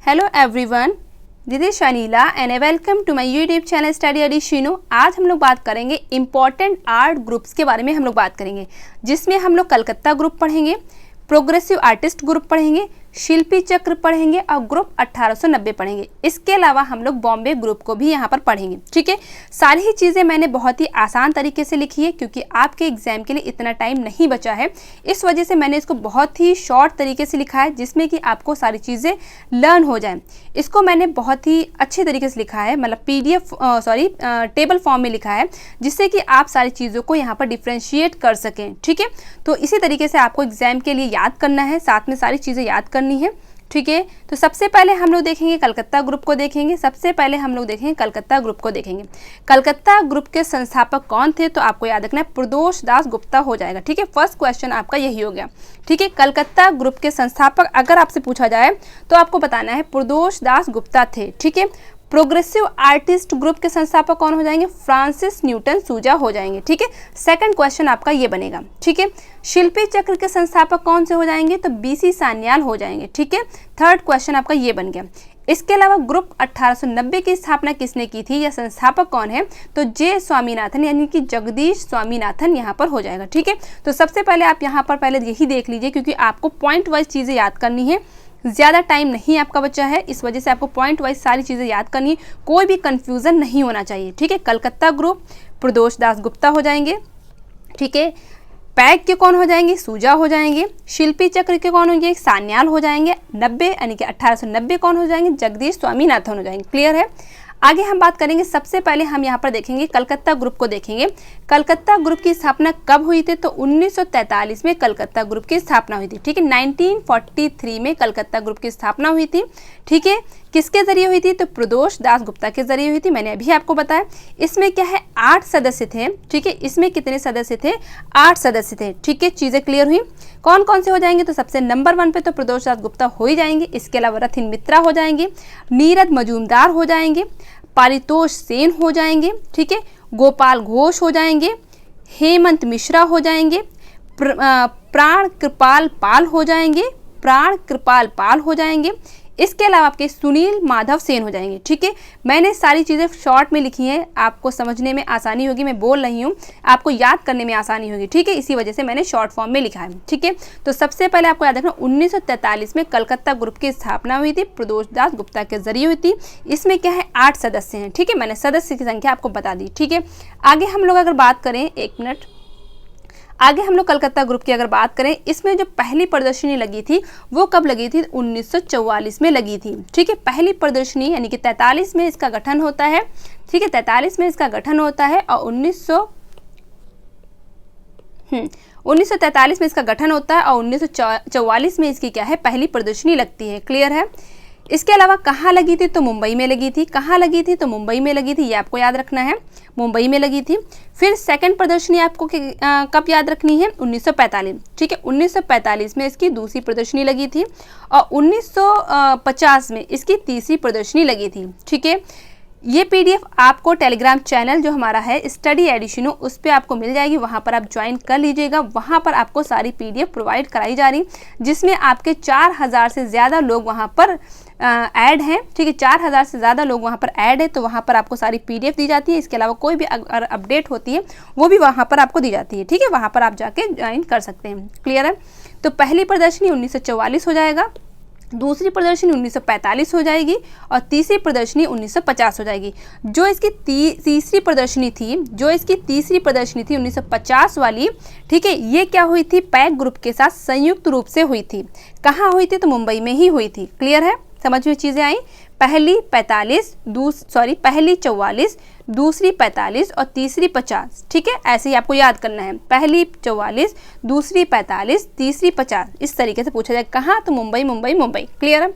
Hello everyone, this is Shanila and I welcome to my YouTube channel study एडिशिनो। आज हम लोग बात करेंगे इम्पॉर्टेंट आर्ट ग्रुप्स के बारे में। हम लोग बात करेंगे जिसमें हम लोग कलकत्ता ग्रुप पढ़ेंगे, प्रोग्रेसिव आर्टिस्ट ग्रुप पढ़ेंगे, शिल्पी चक्र पढ़ेंगे और ग्रुप 1890 पढ़ेंगे। इसके अलावा हम लोग बॉम्बे ग्रुप को भी यहाँ पर पढ़ेंगे। ठीक है, सारी ही चीज़ें मैंने बहुत ही आसान तरीके से लिखी है क्योंकि आपके एग्जाम के लिए इतना टाइम नहीं बचा है। इस वजह से मैंने इसको बहुत ही शॉर्ट तरीके से लिखा है जिसमें कि आपको सारी चीज़ें लर्न हो जाएं। इसको मैंने बहुत ही अच्छे तरीके से लिखा है, मतलब टेबल फॉर्म में लिखा है जिससे कि आप सारी चीज़ों को यहाँ पर डिफ्रेंशिएट कर सकें। ठीक है, तो इसी तरीके से आपको एग्जाम के लिए याद करना है, साथ में सारी चीज़ें याद करनी है। ठीक है, तो सबसे पहले हम लोग देखेंगे कलकत्ता ग्रुप को देखेंगे। कलकत्ता ग्रुप के संस्थापक कौन थे, तो आपको याद रखना है प्रदोष दास गुप्ता हो जाएगा। ठीक है, फर्स्ट क्वेश्चन आपका यही हो गया। ठीक है, कलकत्ता ग्रुप के संस्थापक अगर आपसे पूछा जाए तो आपको बताना है प्रदोष दास गुप्ता थे। ठीक है, प्रोग्रेसिव आर्टिस्ट ग्रुप के संस्थापक कौन हो जाएंगे, फ्रांसिस न्यूटन सूजा हो जाएंगे। ठीक है, सेकंड क्वेश्चन आपका ये बनेगा। ठीक है, शिल्पी चक्र के संस्थापक कौन से हो जाएंगे, तो बीसी सान्याल हो जाएंगे। ठीक है, थर्ड क्वेश्चन आपका ये बन गया। इसके अलावा ग्रुप 1890 की स्थापना किसने की थी या संस्थापक कौन है, तो जे स्वामीनाथन यानी कि जगदीश स्वामीनाथन यहाँ पर हो जाएगा। ठीक है, तो सबसे पहले आप यहाँ पर पहले यही देख लीजिए क्योंकि आपको पॉइंट वाइज चीज़ें याद करनी है। ज़्यादा टाइम नहीं आपका बचा है, इस वजह से आपको पॉइंट वाइज सारी चीज़ें याद करनी है, कोई भी कंफ्यूजन नहीं होना चाहिए। ठीक है, कलकत्ता ग्रुप प्रदोष दास गुप्ता हो जाएंगे। ठीक है, पैक के कौन हो जाएंगे, सूजा हो जाएंगे। शिल्पी चक्र के कौन होंगे, सान्याल हो जाएंगे। 90 यानी कि 1890 कौन हो जाएंगे, जगदीश स्वामीनाथन हो जाएंगे। क्लियर है। आगे हम बात करेंगे, सबसे पहले हम यहाँ पर देखेंगे कलकत्ता ग्रुप को देखेंगे। कलकत्ता ग्रुप की स्थापना कब हुई थी, तो 1943 में कलकत्ता ग्रुप की स्थापना हुई थी। ठीक है, 1943 में कलकत्ता ग्रुप की स्थापना हुई थी। ठीक है, किसके जरिए हुई थी, तो प्रदोष दास गुप्ता के जरिए हुई थी। मैंने अभी आपको बताया। इसमें क्या है, 8 सदस्य थे। ठीक है, इसमें कितने सदस्य थे, 8 सदस्य थे। ठीक है, चीज़ें क्लियर हुई। कौन कौन से हो जाएंगे, तो सबसे नंबर 1 पे तो प्रदोष दास गुप्ता हो ही जाएंगे। इसके अलावा रथिन मित्रा हो जाएंगे, नीरद मजूमदार हो जाएंगे, पारितोष सेन हो जाएंगे। ठीक है, गोपाल घोष हो जाएंगे, हेमंत मिश्रा हो जाएंगे, प्राण कृपाल पाल हो जाएंगे। इसके अलावा आपके सुनील माधव सेन हो जाएंगे। ठीक है, मैंने सारी चीज़ें शॉर्ट में लिखी हैं, आपको समझने में आसानी होगी। मैं बोल रही हूँ, आपको याद करने में आसानी होगी। ठीक है, इसी वजह से मैंने शॉर्ट फॉर्म में लिखा है। ठीक है, तो सबसे पहले आपको याद रखना 1943 में कलकत्ता ग्रुप की स्थापना हुई थी, प्रदोष दास गुप्ता के जरिए हुई थी। इसमें क्या है, 8 सदस्य हैं। ठीक है, मैंने सदस्य की संख्या आपको बता दी। ठीक है, आगे हम लोग अगर बात करें, एक मिनट, आगे हम लोग कलकत्ता ग्रुप की अगर बात करें, इसमें जो पहली प्रदर्शनी लगी थी वो कब लगी थी, 1944 में लगी थी। ठीक है, पहली प्रदर्शनी यानी कि 43 में इसका गठन होता है। ठीक है, 43 में इसका गठन होता है और 1943 में इसका गठन होता है और 1944 में इसकी क्या है, पहली प्रदर्शनी लगती है। क्लियर है। इसके अलावा कहाँ लगी थी, तो मुंबई में लगी थी। कहाँ लगी थी, तो मुंबई में लगी थी, ये आपको याद रखना है, मुंबई में लगी थी। फिर सेकंड प्रदर्शनी आपको कब याद रखनी है, 1945। ठीक है, 1945 में इसकी दूसरी प्रदर्शनी लगी थी और 1950 में इसकी तीसरी प्रदर्शनी लगी थी। ठीक है, ये पीडीएफ आपको टेलीग्राम चैनल जो हमारा है स्टडी एडिशिनो, उस पर आपको मिल जाएगी, वहाँ पर आप ज्वाइन कर लीजिएगा। वहाँ पर आपको सारी पीडीएफ प्रोवाइड कराई जा रही, जिसमें आपके 4000 से ज़्यादा लोग वहाँ पर ऐड हैं। ठीक है, 4000 से ज़्यादा लोग वहाँ पर ऐड है, तो वहाँ पर आपको सारी पीडीएफ दी जाती है। इसके अलावा कोई भी अगर अपडेट होती है वो भी वहाँ पर आपको दी जाती है। ठीक है, वहाँ पर आप जाके ज्वाइन कर सकते हैं। क्लियर है। तो पहली प्रदर्शनी 1944 हो जाएगा, दूसरी प्रदर्शनी 1945 हो जाएगी और तीसरी प्रदर्शनी 1950 हो जाएगी। जो इसकी तीसरी प्रदर्शनी थी 1950 वाली, ठीक है, ये क्या हुई थी, पैक ग्रुप के साथ संयुक्त रूप से हुई थी। कहाँ हुई थी, तो मुंबई में ही हुई थी। क्लियर है, समझ में चीज़ें आई। पहली 44, दूसरी 45 और तीसरी 50। ठीक है, ऐसे ही आपको याद करना है, पहली 44, दूसरी 45, तीसरी 50, इस तरीके से पूछा जाए। कहाँ, तो मुंबई। क्लियर है।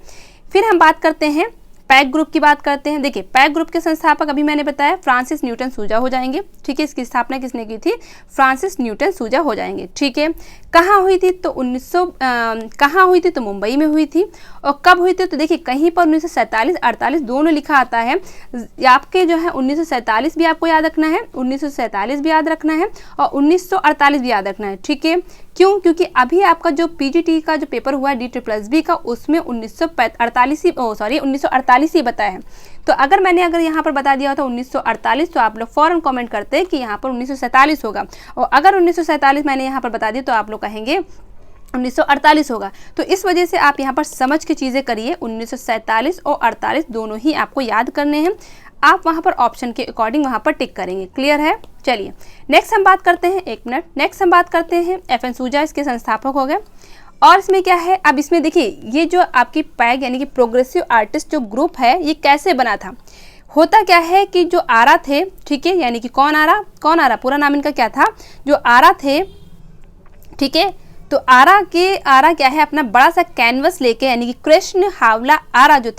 फिर हम बात करते हैं पैक ग्रुप की बात करते हैं। देखिए, पैक ग्रुप के संस्थापक अभी मैंने बताया फ्रांसिस न्यूटन सूजा हो जाएंगे। ठीक है, इसकी स्थापना किसने की थी, फ्रांसिस न्यूटन सूजा हो जाएंगे। ठीक है, कहाँ हुई थी, तो कहाँ हुई थी, तो मुंबई में हुई थी। और कब हुई थी, तो देखिए कहीं पर 1947 48 दोनों लिखा आता है। आपके जो है 1947 भी आपको याद रखना है, 1947 भी याद रखना है और 1948 भी याद रखना है। ठीक है, क्यों? क्योंकि अभी आपका जो पीजीटी का जो पेपर हुआ है DSSB का, उसमें 1948 ही बताया है। तो अगर यहाँ पर बता दिया होता 1948 तो आप लोग फौरन कमेंट करते हैं कि यहाँ पर 1947 होगा, और अगर 1947 मैंने यहाँ पर बता दिया तो आप लोग कहेंगे 1948 होगा। तो इस वजह से आप यहाँ पर समझ के चीज़ें करिए। 1947 और 48 दोनों ही आपको याद करने हैं। आप वहाँ पर ऑप्शन के अकॉर्डिंग वहाँ पर टिक करेंगे। क्लियर है? चलिए नेक्स्ट हम बात करते हैं, एक मिनट, नेक्स्ट हम बात करते हैं FN सूजा, इसके संस्थापक हो गए। और इसमें क्या है, अब इसमें देखिए ये जो आपकी पैग यानी कि प्रोग्रेसिव आर्टिस्ट जो ग्रुप है, ये कैसे बना था। होता क्या है कि जो आरा थे, ठीक है, यानी कि कौन आरा, पूरा नाम इनका क्या था, जो आरा थे, ठीक है, तो आरा क्या है, अपना बड़ा सा कैनवस लेके, यानी कि कृष्ण हावला आरा जो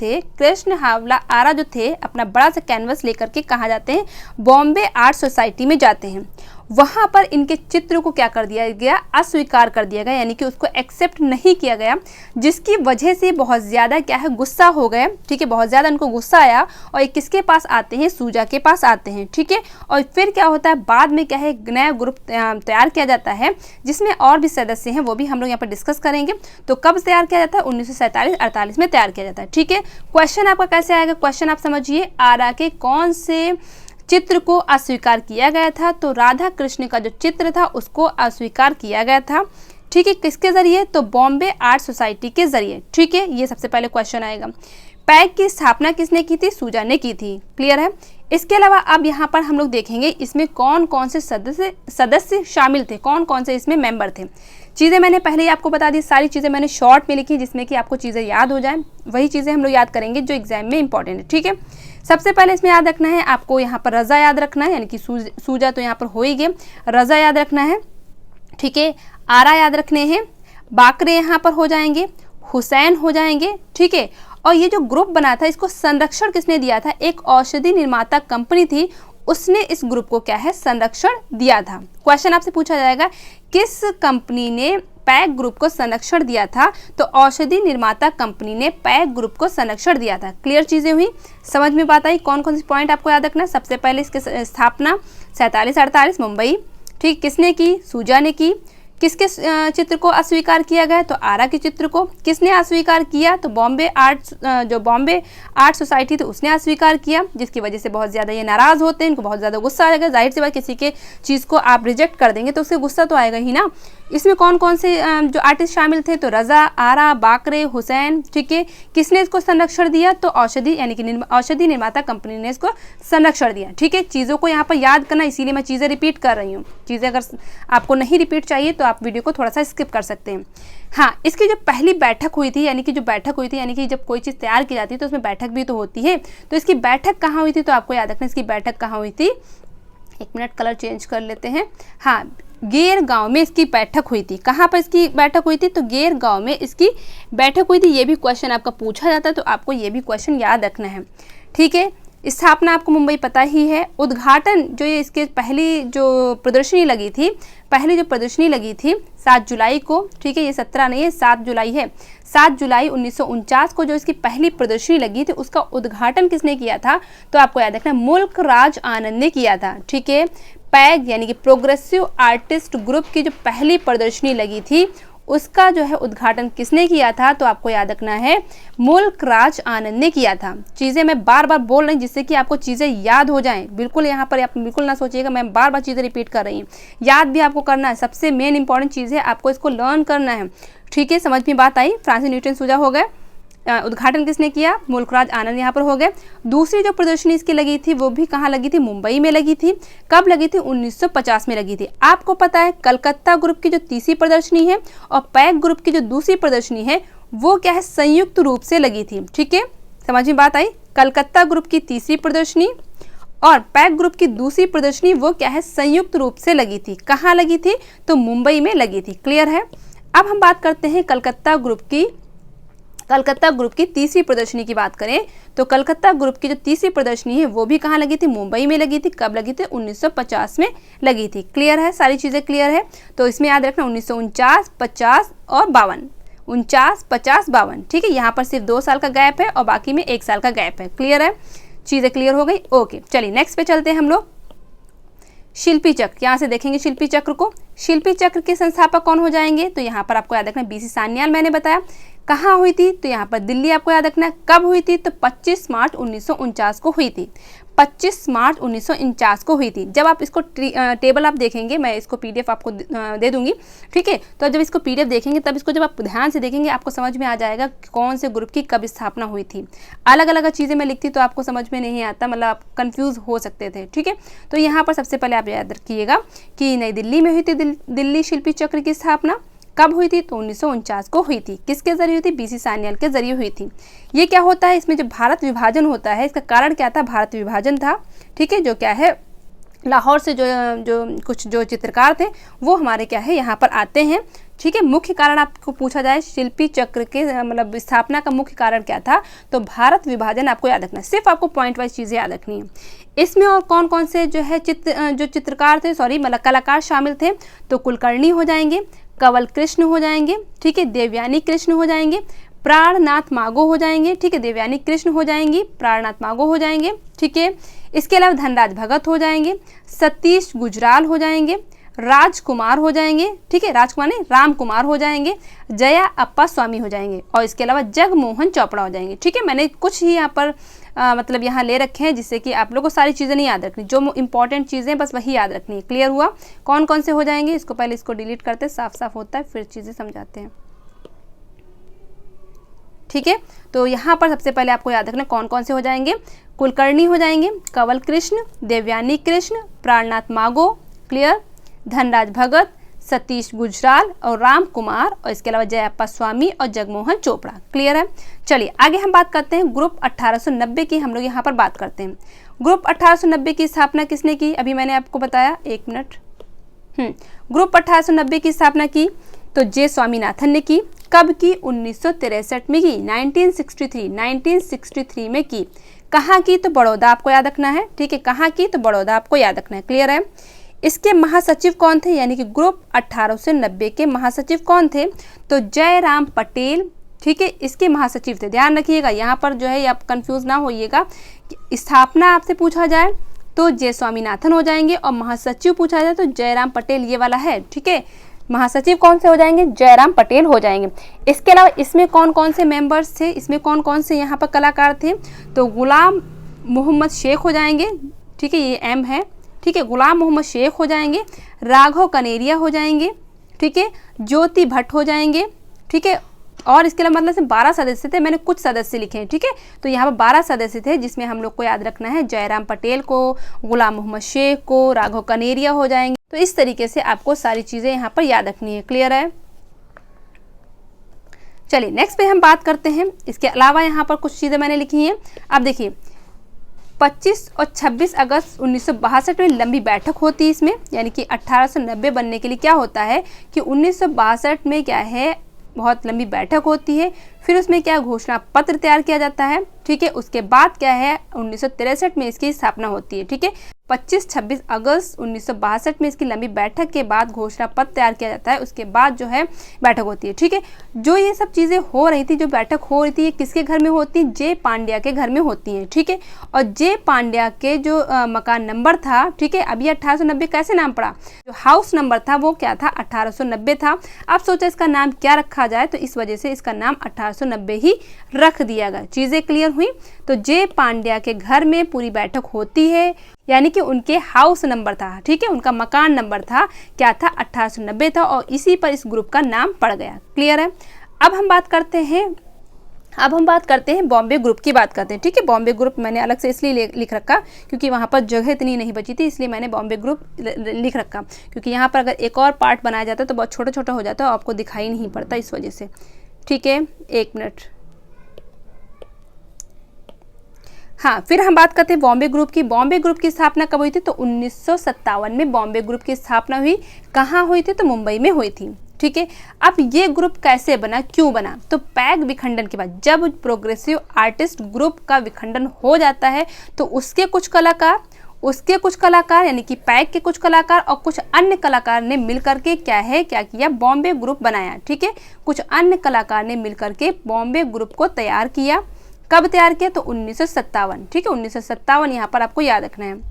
थे, अपना बड़ा सा कैनवस लेकर के कहाँ जाते हैं, बॉम्बे आर्ट सोसाइटी में जाते हैं। वहाँ पर इनके चित्र को क्या कर दिया गया, अस्वीकार कर दिया गया, यानी कि उसको एक्सेप्ट नहीं किया गया, जिसकी वजह से बहुत ज़्यादा क्या है, गुस्सा हो गए, ठीक है, बहुत ज़्यादा उनको गुस्सा आया और किसके पास आते हैं, सूजा के पास आते हैं, ठीक है। और फिर क्या होता है, बाद में क्या है, नया ग्रुप तैयार किया जाता है जिसमें और भी सदस्य हैं, वो भी हम लोग यहाँ पर डिस्कस करेंगे। तो कब तैयार किया जाता है, 1947-48 में तैयार किया जाता है, ठीक है। क्वेश्चन आपका कैसे आएगा, क्वेश्चन आप समझिए, आरा के कौन से चित्र को अस्वीकार किया गया था, तो राधा कृष्ण का जो चित्र था उसको अस्वीकार किया गया था, ठीक है, किसके जरिए, तो बॉम्बे आर्ट सोसाइटी के जरिए, ठीक है, ये सबसे पहले क्वेश्चन आएगा। पैग की स्थापना किसने की थी, सूजा ने की थी। क्लियर है? इसके अलावा अब यहाँ पर हम लोग देखेंगे इसमें कौन कौन से सदस्य शामिल थे, कौन कौन से इसमें मेंबर थे। चीज़ें मैंने पहले ही आपको बता दी, सारी चीज़ें मैंने शॉर्ट में लिखी जिसमें कि आपको चीज़ें याद हो जाएं, वही चीज़ें हम लोग याद करेंगे जो एग्जाम में इंपॉर्टेंट है, ठीक है। सबसे पहले इसमें याद रखना है आपको, यहाँ पर रज़ा याद रखना है, यानी कि सूजा तो यहाँ पर हो ही गए, रज़ा याद रखना है, ठीक है, आरा याद रखने हैं, बाकरे यहाँ पर हो जाएंगे, हुसैन हो जाएंगे, ठीक है। और ये जो ग्रुप बना था इसको संरक्षण किसने दिया था, एक औषधि निर्माता कंपनी थी, उसने इस ग्रुप को क्या है, संरक्षण दिया था। क्वेश्चन आपसे पूछा जाएगा किस कंपनी ने पैग ग्रुप को संरक्षण दिया था, तो औषधि निर्माता कंपनी ने पैग ग्रुप को संरक्षण दिया था। क्लियर चीज़ें हुई, समझ में बात आई। कौन कौन से पॉइंट आपको याद रखना है, सबसे पहले इसके स्थापना 47-48 मुंबई, ठीक, किसने की, सूजा ने की। किसके चित्र को अस्वीकार किया गया, तो आरा के चित्र को। किसने अस्वीकार किया, तो बॉम्बे आर्ट सोसाइटी थी उसने अस्वीकार किया, जिसकी वजह से बहुत ज़्यादा ये नाराज़ होते हैं, इनको बहुत ज़्यादा गुस्सा आएगा। जाहिर सी बात, किसी के चीज़ को आप रिजेक्ट कर देंगे तो उससे गुस्सा तो आएगा ही ना। इसमें कौन कौन से जो आर्टिस्ट शामिल थे, तो रज़ा, आरा, बाकरे, हुसैन, ठीक है। किसने इसको संरक्षण दिया, तो औषधि यानी कि औषधि निर्माता कंपनी ने इसको संरक्षण दिया, ठीक है। चीज़ों को यहाँ पर याद करना, इसीलिए मैं चीज़ें रिपीट कर रही हूँ। चीज़ें अगर आपको नहीं रिपीट चाहिए तो आप वीडियो को थोड़ा सा स्किप कर सकते हैं। हाँ, इसकी जो पहली बैठक हुई थी, यानी कि जब कोई चीज़ तैयार की जाती है तो उसमें बैठक भी तो होती है, तो इसकी बैठक कहाँ हुई थी, तो आपको याद रखना इसकी बैठक कहाँ हुई थी। एक मिनट, कलर चेंज कर लेते हैं। हाँ, गेर गांव में इसकी बैठक हुई थी। कहाँ पर इसकी बैठक हुई थी, तो गेर गांव में इसकी बैठक हुई थी। ये भी क्वेश्चन आपका पूछा जाता है, तो आपको ये भी क्वेश्चन याद रखना है, ठीक है। स्थापना आपको मुंबई पता ही है। उद्घाटन जो ये इसके पहली जो प्रदर्शनी लगी थी 7 जुलाई को, ठीक है, ये 17 नहीं है, 7 जुलाई है। 7 जुलाई 1949 को जो इसकी पहली प्रदर्शनी लगी थी उसका उद्घाटन किसने किया था, तो आपको याद रखना मुल्क राज आनंद ने किया था, ठीक है। पैग यानी कि प्रोग्रेसिव आर्टिस्ट ग्रुप की जो पहली प्रदर्शनी लगी थी उसका जो है उद्घाटन किसने किया था, तो आपको याद रखना है मुल्क राज आनंद ने किया था। चीज़ें मैं बार बार बोल रही हूँ जिससे कि आपको चीज़ें याद हो जाएं। बिल्कुल यहाँ पर आप बिल्कुल ना सोचिएगा मैं बार बार चीज़ें रिपीट कर रही हूँ, याद भी आपको करना है। सबसे मेन इंपॉर्टेंट चीज़ है, आपको इसको लर्न करना है, ठीक है। समझ में बात आई। फ्रांसिस न्यूटन सूजा हो गए, उद्घाटन किसने किया, मुल्कराज आनंद यहाँ पर हो गए। दूसरी जो प्रदर्शनी इसकी लगी थी वो भी कहाँ लगी थी, मुंबई में लगी थी। कब लगी थी, 1950 में लगी थी। आपको पता है कलकत्ता ग्रुप की जो तीसरी प्रदर्शनी है और पैग ग्रुप की जो दूसरी प्रदर्शनी है वो क्या है, संयुक्त रूप से लगी थी, ठीक है। समझ में बात आई। कलकत्ता ग्रुप की तीसरी प्रदर्शनी और पैग ग्रुप की दूसरी प्रदर्शनी वो क्या है, संयुक्त रूप से लगी थी। कहाँ लगी थी, तो मुंबई में लगी थी। क्लियर है। अब हम बात करते हैं कलकत्ता ग्रुप की तीसरी प्रदर्शनी की बात करें तो कलकत्ता ग्रुप की जो तीसरी प्रदर्शनी है वो भी कहाँ लगी थी, मुंबई में लगी थी। कब लगी थी, 1950 में लगी थी। क्लियर है, सारी चीज़ें क्लियर है। तो इसमें याद रखना 1949, 50 और 52, 49, 50, 52, ठीक है। यहाँ पर सिर्फ 2 साल का गैप है और बाकी में 1 साल का गैप है। क्लियर है, चीज़ें क्लियर हो गई। ओके, चलिए नेक्स्ट पे चलते हैं हम लोग। शिल्पी चक्र, यहाँ से देखेंगे शिल्पी चक्र को। शिल्पी चक्र के संस्थापक कौन हो जाएंगे? तो यहाँ पर आपको याद रखना बीसी सान्याल मैंने बताया। कहाँ हुई थी? तो यहाँ पर दिल्ली आपको याद रखना। कब हुई थी? तो 25 मार्च 1949 को हुई थी। 25 मार्च 1949 को हुई थी। जब आप इसको टेबल आप देखेंगे, मैं इसको पीडीएफ आपको दे दूंगी, ठीक है। तो जब इसको पीडीएफ देखेंगे तब इसको जब आप ध्यान से देखेंगे आपको समझ में आ जाएगा कौन से ग्रुप की कब स्थापना हुई थी। अलग अलग चीज़ें मैं लिखती तो आपको समझ में नहीं आता, मतलब आप कंफ्यूज हो सकते थे, ठीक है। तो यहाँ पर सबसे पहले आप याद रखिएगा कि नई दिल्ली में हुई थी दिल्ली शिल्पी चक्र की स्थापना। कब हुई थी? तो 1949 को हुई थी। किसके जरिए हुई थी? बीसी सान्याल के जरिए हुई थी। ये क्या होता है, इसमें जो भारत विभाजन होता है, इसका कारण क्या था? भारत विभाजन था, ठीक है। जो क्या है, लाहौर से जो चित्रकार थे वो हमारे क्या है यहाँ पर आते हैं, ठीक है। मुख्य कारण आपको पूछा जाए शिल्पी चक्र के मतलब स्थापना का मुख्य कारण क्या था? तो भारत विभाजन आपको याद रखना है। सिर्फ आपको पॉइंट वाइज चीज़ें याद रखनी है। इसमें और कौन कौन से जो है चित्रकार थे, मतलब कलाकार शामिल थे? तो कुलकर्णी हो जाएंगे, कंवल कृष्ण हो जाएंगे, ठीक है, देवयानी कृष्ण हो जाएंगे, प्राणनाथ मागो हो जाएंगे, ठीक है, देवयानी कृष्ण हो जाएंगी, प्राणनाथ मागो हो जाएंगे, ठीक है। इसके अलावा धनराज भगत हो जाएंगे, सतीश गुजराल हो जाएंगे, राजकुमार हो जाएंगे, ठीक है, राजकुमार नहीं राम कुमार हो जाएंगे, जया अप्पा स्वामी हो जाएंगे, और इसके अलावा जगमोहन चोपड़ा हो जाएंगे, ठीक है। मैंने कुछ ही यहाँ पर मतलब यहाँ ले रखे हैं जिससे कि आप लोगों को सारी चीज़ें नहीं याद रखनी, जो इंपॉर्टेंट चीज़ें बस वही याद रखनी है। क्लियर हुआ कौन कौन से हो जाएंगे? इसको पहले इसको डिलीट करते, साफ साफ होता है, फिर चीज़ें समझाते हैं, ठीक है। तो यहाँ पर सबसे पहले आपको याद रखना कौन कौन से हो जाएंगे। कुलकर्णी हो जाएंगे, कंवल कृष्ण, देवयानी कृष्ण, प्राणनाथ मागो, क्लियर, धनराज भगत, सतीश गुजराल और राम कुमार, और इसके अलावा जयाप्पा स्वामी और जगमोहन चोपड़ा। क्लियर है। चलिए आगे हम बात करते हैं ग्रुप 1890 की। हम लोग यहाँ पर बात करते हैं ग्रुप 1890 की स्थापना किसने की? अभी मैंने आपको बताया, एक मिनट। ग्रुप 1890 की स्थापना की तो जे स्वामीनाथन ने की। कब की? 1963 में की, 1963 में की। कहाँ की? तो बड़ौदा आपको याद रखना है, ठीक है। कहाँ की? तो बड़ौदा आपको याद रखना है। क्लियर है। इसके महासचिव कौन थे? यानी कि ग्रुप 1890 के महासचिव कौन थे? तो जयराम पटेल, ठीक है, इसके महासचिव थे। ध्यान रखिएगा यहाँ पर जो है आप कंफ्यूज ना होइएगा। स्थापना आपसे पूछा जाए तो जे स्वामीनाथन हो जाएंगे, और महासचिव पूछा जाए तो जयराम पटेल, ये वाला है, ठीक है। महासचिव कौन से हो जाएंगे? जयराम पटेल हो जाएंगे। इसके अलावा इसमें कौन कौन से मेंबर्स थे? इसमें कौन कौन से यहाँ पर कलाकार थे? तो गुलाम मोहम्मद शेख हो जाएंगे, ठीक है, ये एम है, ठीक है। गुलाम मोहम्मद शेख हो जाएंगे, राघव कनेरिया हो जाएंगे, ठीक है, ज्योति भट्ट हो जाएंगे, ठीक है। और इसके अलावा मतलब से 12 सदस्य थे, मैंने कुछ सदस्य लिखे हैं, ठीक है। तो यहाँ पर 12 सदस्य थे जिसमें हम लोग को याद रखना है जयराम पटेल को, गुलाम मोहम्मद शेख को, राघव कनेरिया हो जाएंगे। तो इस तरीके से आपको सारी चीज़ें यहाँ पर याद रखनी है। क्लियर है। चलिए नेक्स्ट पे हम बात करते हैं। इसके अलावा यहाँ पर कुछ चीज़ें मैंने लिखी हैं। अब देखिए 25 और 26 अगस्त 1962 में लंबी बैठक होती है इसमें, यानी कि 1890 बनने के लिए क्या होता है कि 1962 में क्या है बहुत लंबी बैठक होती है, फिर उसमें क्या घोषणा पत्र तैयार किया जाता है, ठीक है। उसके बाद क्या है 1963 में इसकी स्थापना होती है, ठीक है। 25-26 अगस्त 1962 में इसकी लंबी बैठक के बाद घोषणा पत्र तैयार किया जाता है, उसके बाद जो है बैठक होती है, ठीक है। जो ये सब चीज़ें हो रही थी, जो बैठक हो रही थी, ये किसके घर में होती है? जे पांड्या के घर में होती हैं, ठीक है। और जे पांड्या के जो मकान नंबर था, ठीक है, अभी 1890 कैसे नाम पड़ा? जो हाउस नंबर था वो क्या था? 1890 था। अब सोचा इसका नाम क्या रखा जाए, तो इस वजह से इसका नाम 1890 ही रख दिया गया। चीज़ें क्लियर हुई। तो जे पांड्या के घर में पूरी बैठक होती है, यानी कि उनके हाउस नंबर था, ठीक है, उनका मकान नंबर था, क्या था? 1890 था, और इसी पर इस ग्रुप का नाम पड़ गया। क्लियर है। अब हम बात करते हैं बॉम्बे ग्रुप की बात करते हैं, ठीक है। बॉम्बे ग्रुप मैंने अलग से इसलिए लिख रखा क्योंकि वहाँ पर जगह इतनी नहीं बची थी, इसलिए मैंने बॉम्बे ग्रुप लिख रखा, क्योंकि यहाँ पर अगर एक और पार्ट बनाया जाता तो बहुत छोटा छोटा हो जाता और आपको दिखाई नहीं पड़ता, इस वजह से, ठीक है। एक मिनट। हाँ, फिर हम बात करते हैं बॉम्बे ग्रुप की। बॉम्बे ग्रुप की स्थापना कब हुई थी? तो 1957 में बॉम्बे ग्रुप की स्थापना हुई। कहाँ हुई थी? तो मुंबई में हुई थी, ठीक है। अब ये ग्रुप कैसे बना, क्यों बना? तो पैग विखंडन के बाद जब प्रोग्रेसिव आर्टिस्ट ग्रुप का विखंडन हो जाता है तो उसके कुछ कलाकार यानी कि पैग के कुछ कलाकार और कुछ अन्य कलाकार ने मिलकर के क्या किया? बॉम्बे ग्रुप बनाया, ठीक है। कुछ अन्य कलाकार ने मिलकर के बॉम्बे ग्रुप को तैयार किया। कब तैयार किया? तो 1957, ठीक है, 1957 यहाँ पर आपको याद रखना है।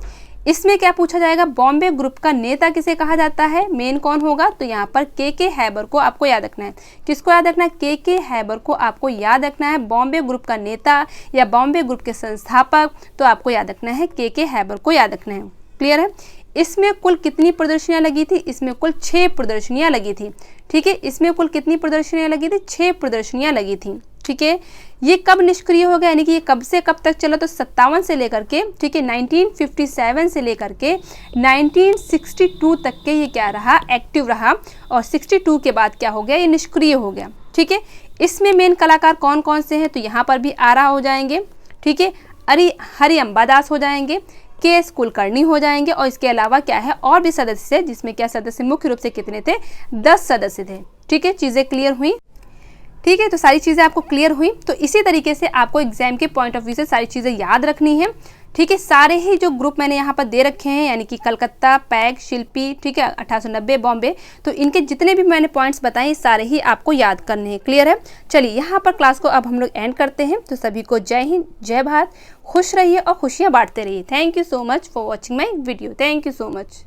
इसमें क्या पूछा जाएगा, बॉम्बे ग्रुप का नेता किसे कहा जाता है, मेन कौन होगा, तो यहाँ पर के हैबर को आपको याद रखना है। किसको याद रखना है, के हैबर को आपको याद रखना है। बॉम्बे ग्रुप का नेता या बॉम्बे ग्रुप के संस्थापक, तो आपको याद रखना है के हैबर को याद रखना है। क्लियर है। इसमें कुल कितनी प्रदर्शनियां लगी थी, इसमें कुल 6 प्रदर्शनियां लगी थी। ठीक है, इसमें कुल कितनी प्रदर्शनियां लगी थी, 6 प्रदर्शनियां लगी थी। ठीक है, ये कब निष्क्रिय हो गया, यानी कि ये कब से कब तक चला, तो 57 से लेकर के, ठीक है, 1957 से लेकर के 1962 तक के ये क्या रहा, एक्टिव रहा, और 62 के बाद क्या हो गया, ये निष्क्रिय हो गया। ठीक है, इसमें मेन कलाकार कौन कौन से हैं, तो यहाँ पर भी आरा हो जाएंगे, ठीक है, हरि अंबादास हो जाएंगे, के.एस. कुलकर्णी हो जाएंगे, और इसके अलावा क्या है, और भी सदस्य है, जिसमें क्या सदस्य मुख्य रूप से कितने थे, 10 सदस्य थे। ठीक है, चीज़ें क्लियर हुई। ठीक है, तो सारी चीज़ें आपको क्लियर हुई। तो इसी तरीके से आपको एग्जाम के पॉइंट ऑफ व्यू से सारी चीज़ें याद रखनी है। ठीक है, सारे ही जो ग्रुप मैंने यहाँ पर दे रखे हैं, यानी कि कलकत्ता, पैग, शिल्पी, ठीक है, 1890, बॉम्बे, तो इनके जितने भी मैंने पॉइंट्स बताए सारे ही आपको याद करने हैं। क्लियर है। चलिए यहाँ पर क्लास को अब हम लोग एंड करते हैं। तो सभी को जय हिंद, जय भारत, खुश रहिए और खुशियाँ बांटते रहिए। Thank you so much for watching my video. Thank you so much.